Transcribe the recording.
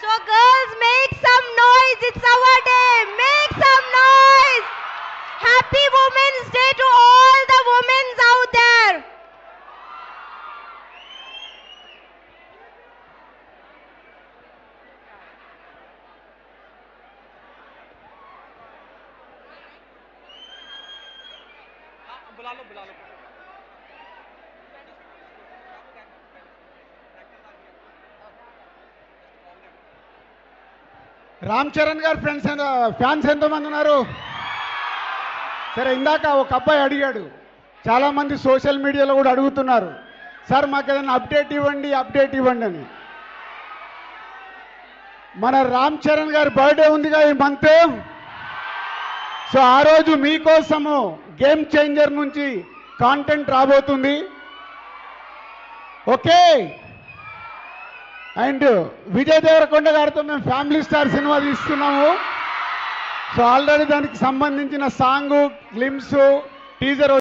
So girls, make some noise. It's our day. Make some noise. Happy Women's Day to all the women out there. बुला लो రామ్ చరణ్ గారు fans ఎంతమంది ఉన్నారు? సరే, ఇందాక ఒక అబ్బాయి అడిగాడు, చాలామంది సోషల్ మీడియాలో కూడా అడుగుతున్నారు, సార్ మాకు ఏదైనా అప్డేట్ ఇవ్వండి అని. మన రామ్ చరణ్ గారి బర్త్డే ఉందిగా ఈ మంత్. సో ఆ రోజు మీకోసము గేమ్ చేంజర్ నుంచి కాంటెంట్ రాబోతుంది. ఓకే. అండ్ విజయ్ దేవరకొండ గారితో మేము ఫ్యామిలీ స్టార్ సినిమా తీస్తున్నాము. సో ఆల్రెడీ దానికి సంబంధించిన సాంగ్, గ్లిమ్స్, టీజర్